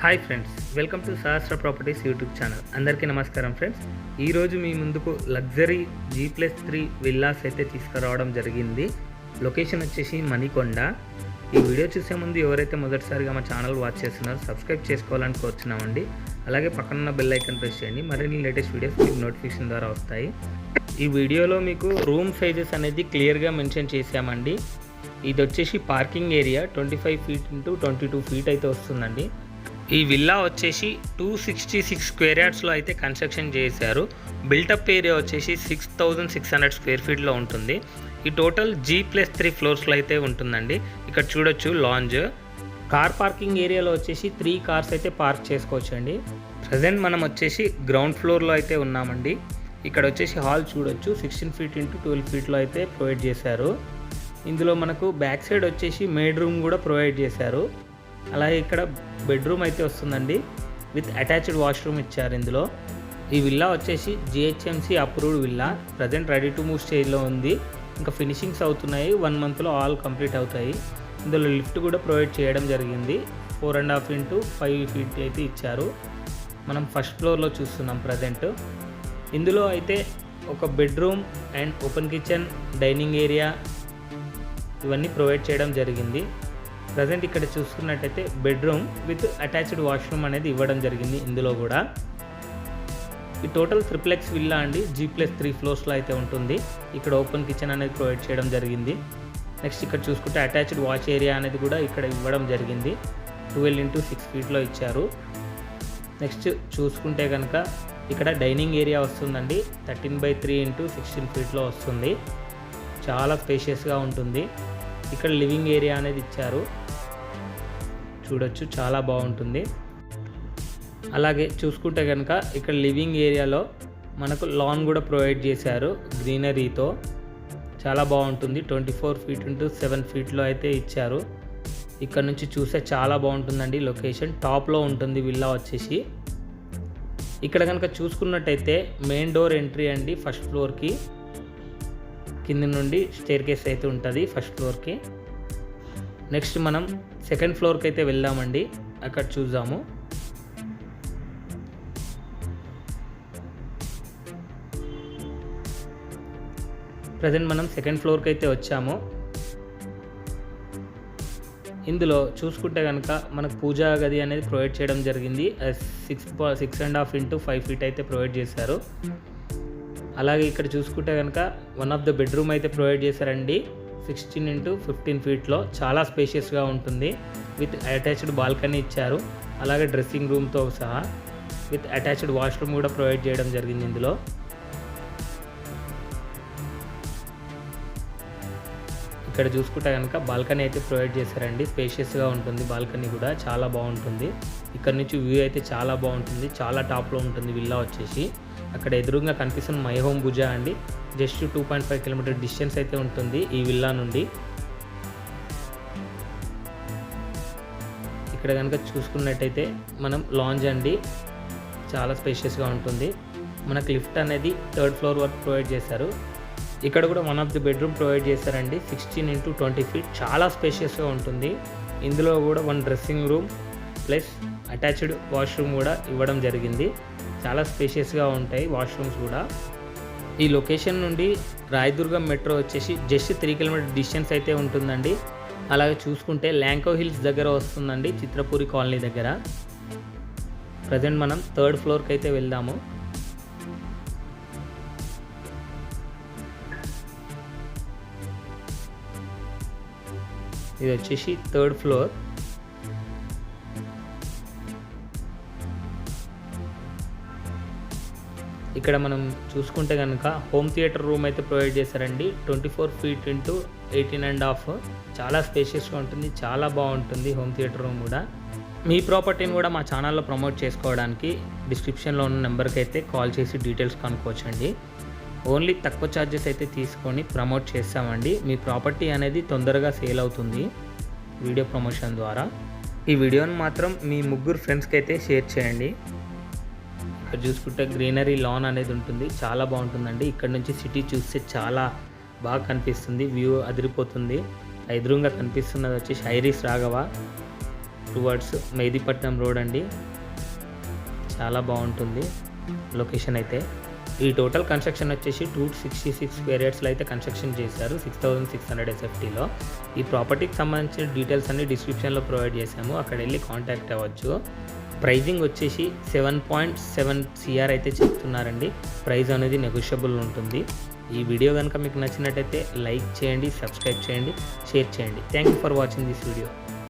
Hi friends, welcome to Sahasra properties YouTube channel. అందరికీ నమస్కారం friends. ఈరోజు మీ ముందుకు లగ్జరీ G+3 విల్లాస్ అయితే తీసుకురావడం జరిగింది. లొకేషన్ వచ్చేసి మణికొండ. ఈ వీడియో చూసే ముందు ఎవరైతే మొదటిసారిగా మా ఛానల్ వాచ్ చేస్తున్నారో సబ్స్క్రైబ్ చేసుకోవాలని కోరుచున్నామండి. అలాగే పక్కనున్న బెల్ ఐకాన్ ప్రెస్ చేయండి. మరిన్ని లేటెస్ట్ వీడియోస్ మీకు నోటిఫికేషన్ ద్వారా వస్తాయి. ఈ వీడియోలో మీకు రూమ్ సైజెస్ అనేది క్లియర్గా మెన్షన్ చేశామండి. ఇది వచ్చేసి parking area 25 feet into 22 feet అయితే వస్తుందండి. ఈ విల్లా వచ్చేసి 266 స్క్వేర్ యార్డ్స్లో అయితే కన్స్ట్రక్షన్ చేశారు. బిల్టప్ ఏరియా వచ్చేసి 6600 స్క్వేర్ ఫీట్లో ఉంటుంది. ఈ టోటల్ G+3 ఫ్లోర్స్లో అయితే ఉంటుందండి. ఇక్కడ చూడొచ్చు లాంజ్. కార్ పార్కింగ్ ఏరియాలో వచ్చేసి 3 కార్స్ అయితే పార్క్ చేసుకోవచ్చు అండి. ప్రజెంట్ మనం వచ్చేసి గ్రౌండ్ ఫ్లోర్లో అయితే ఉన్నామండి. ఇక్కడ వచ్చేసి హాల్ చూడొచ్చు, 16 ఫీట్ ఇంటూ 12 ఫీట్లో అయితే ప్రొవైడ్ చేశారు. ఇందులో మనకు బ్యాక్ సైడ్ వచ్చేసి మేడ్ రూమ్ కూడా ప్రొవైడ్ చేశారు. అలాగే ఇక్కడ బెడ్రూమ్ అయితే వస్తుందండి, విత్ అటాచ్డ్ వాష్రూమ్ ఇచ్చారు. ఇందులో ఈ విల్లా వచ్చేసి GHMC approved villa. Present ready to move స్టేజ్లో ఉంది. ఇంకా ఫినిషింగ్స్ అవుతున్నాయి. 1 మంత్లో ఆల్ కంప్లీట్ అవుతాయి. ఇందులో లిఫ్ట్ కూడా ప్రొవైడ్ చేయడం జరిగింది. 4.5 ఇంటూ 5 ఫీట్ అయితే ఇచ్చారు. మనం ఫస్ట్ ఫ్లోర్లో చూస్తున్నాం ప్రజెంట్. ఇందులో అయితే ఒక bedroom and open kitchen, dining area ఇవన్నీ ప్రొవైడ్ చేయడం జరిగింది. ప్రజెంట్ ఇక్కడ చూసుకున్నట్టయితే బెడ్రూమ్ విత్ అటాచ్డ్ వాష్రూమ్ అనేది ఇవ్వడం జరిగింది. ఇందులో కూడా ఈ టోటల్ ట్రిప్లెక్స్ విల్లా అండి, G+3 ఫ్లోర్స్లో అయితే ఉంటుంది. ఇక్కడ ఓపెన్ కిచెన్ అనేది ప్రొవైడ్ చేయడం జరిగింది. నెక్స్ట్ ఇక్కడ చూసుకుంటే అటాచ్డ్ వాష్ ఏరియా అనేది కూడా ఇక్కడ ఇవ్వడం జరిగింది. 12 ఇంటూ 6 ఫీట్లో ఇచ్చారు. నెక్స్ట్ చూసుకుంటే కనుక ఇక్కడ డైనింగ్ ఏరియా వస్తుందండి, 13/3 ఇంటూ 16 ఫీట్లో వస్తుంది. చాలా స్పేషియస్గా ఉంటుంది. ఇక్కడ లివింగ్ ఏరియా అనేది ఇచ్చారు, చూడొచ్చు, చాలా బాగుంటుంది. అలాగే చూసుకుంటే కనుక ఇక్కడ లివింగ్ ఏరియాలో మనకు లాన్ కూడా ప్రొవైడ్ చేశారు గ్రీనరీతో. చాలా బాగుంటుంది. 24 ఫీట్ ఇంటూ 7 ఫీట్లో అయితే ఇచ్చారు. ఇక్కడ నుంచి చూస్తే చాలా బాగుంటుందండి. లొకేషన్ టాప్లో ఉంటుంది విల్లా వచ్చేసి. ఇక్కడ కనుక చూసుకున్నట్టయితే మెయిన్ డోర్ ఎంట్రీ అండి ఫస్ట్ ఫ్లోర్కి. కింద నుండి స్టేర్ కేస్ అయితే ఉంటుంది ఫస్ట్ ఫ్లోర్కి. నెక్స్ట్ మనం సెకండ్ ఫ్లోర్కి అయితే వెళ్దామండి, అక్కడ చూద్దాము. ప్రజెంట్ మనం సెకండ్ ఫ్లోర్కి అయితే వచ్చాము. ఇందులో చూసుకుంటే కనుక మనకు పూజా గది అనేది ప్రొవైడ్ చేయడం జరిగింది. 6.5 ఇంటూ 5 ఫీట్ అయితే ప్రొవైడ్ చేశారు. అలాగే ఇక్కడ చూసుకుంటే కనుక వన్ ఆఫ్ ద బెడ్రూమ్ అయితే ప్రొవైడ్ చేశారండి, 16 ఇంటూ 15 ఫీట్లో. చాలా స్పేషియస్గా ఉంటుంది. విత్ అటాచ్డ్ బాల్కనీ ఇచ్చారు. అలాగే డ్రెస్సింగ్ రూమ్తో సహా విత్ అటాచ్డ్ వాష్రూమ్ కూడా ప్రొవైడ్ చేయడం జరిగింది. ఇందులో ఇక్కడ చూసుకుంటే కనుక బాల్కనీ అయితే ప్రొవైడ్ చేశారండి. స్పేషియస్గా ఉంటుంది. బాల్కనీ కూడా చాలా బాగుంటుంది. ఇక్కడ నుంచి వ్యూ అయితే చాలా బాగుంటుంది. చాలా టాప్లో ఉంటుంది విల్లా వచ్చేసి. అక్కడ ఎదురుగా కనిపిస్తున్న మై హోమ్ భుజా అండి, జస్ట్ 2.5 కిలోమీటర్ డిస్టెన్స్ అయితే ఉంటుంది ఈ విల్లా నుండి. ఇక్కడ కనుక చూసుకున్నట్టయితే మనం లాంజ్ అండి, చాలా స్పేషియస్గా ఉంటుంది. మనకు లిఫ్ట్ అనేది 3rd ఫ్లోర్ వరకు ప్రొవైడ్ చేశారు. ఇక్కడ కూడా one of the bedroom provide చేశారండి, 16 ఇంటూ 20 ఫీట్. చాలా స్పేషియస్గా ఉంటుంది. ఇందులో కూడా 1 dressing room plus attached washroom కూడా ఇవ్వడం జరిగింది. చాలా స్పేషియస్గా ఉంటాయి వాష్రూమ్స్ కూడా. ఈ లొకేషన్ నుండి రాయదుర్గం మెట్రో వచ్చేసి జస్ట్ 3 కిలోమీటర్ డిస్టెన్స్ అయితే ఉంటుందండి. అలాగే చూసుకుంటే ల్యాంకో హిల్స్ దగ్గర వస్తుందండి, చిత్రపూరి కాలనీ దగ్గర. ప్రజెంట్ మనం 3rd ఫ్లోర్కి అయితే వెళ్దాము. ఇది వచ్చేసి 3rd ఫ్లోర్. ఇక్కడ మనం చూసుకుంటే కనుక హోమ్ థియేటర్ రూమ్ అయితే ప్రొవైడ్ చేశారండి, 24 ఫీట్ ఇంటూ 18.5. చాలా స్పేషియస్గా ఉంటుంది. చాలా బాగుంటుంది హోమ్ థియేటర్ రూమ్ కూడా. మీ ప్రాపర్టీని కూడా మా ఛానల్లో ప్రమోట్ చేసుకోవడానికి డిస్క్రిప్షన్లో ఉన్న నెంబర్కి అయితే కాల్ చేసి డీటెయిల్స్ కనుక్కోవచ్చండి. ఓన్లీ తక్కువ ఛార్జెస్ అయితే తీసుకొని ప్రమోట్ చేస్తామండి. మీ ప్రాపర్టీ అనేది తొందరగా సేల్ అవుతుంది వీడియో ప్రమోషన్ ద్వారా. ఈ వీడియోని మాత్రం మీ 3 ఫ్రెండ్స్కి అయితే షేర్ చేయండి. ఇక్కడ చూసుకుంటే గ్రీనరీ లాన్ అనేది ఉంటుంది, చాలా బాగుంటుందండి. ఇక్కడ నుంచి సిటీ చూస్తే చాలా బాగా కనిపిస్తుంది, వ్యూ అదిరిపోతుంది. ఎదురుగా కనిపిస్తున్నది వచ్చేసి iris Raghava. Towards Mehdipatnam road అండి. చాలా బాగుంటుంది లొకేషన్ అయితే. ఈ టోటల్ కన్స్ట్రక్షన్ వచ్చేసి 266 స్క్వేర్ యార్డ్స్లో అయితే కన్స్ట్రక్షన్ చేశారు 6600 SFTలో. ఈ ప్రాపర్టీకి సంబంధించిన డీటెయిల్స్ అన్ని డిస్క్రిప్షన్లో ప్రొవైడ్ చేశాము, అక్కడ వెళ్ళి కాంటాక్ట్ అవ్వచ్చు. ప్రైజింగ్ వచ్చేసి 7.7 CR అయితే చెప్తున్నారండి. ప్రైస్ అనేది నెగోషియబుల్ ఉంటుంది. ఈ వీడియో కనుక మీకు నచ్చినట్టయితే లైక్ చేయండి, సబ్స్క్రైబ్ చేయండి, షేర్ చేయండి. Thank you for watching this video.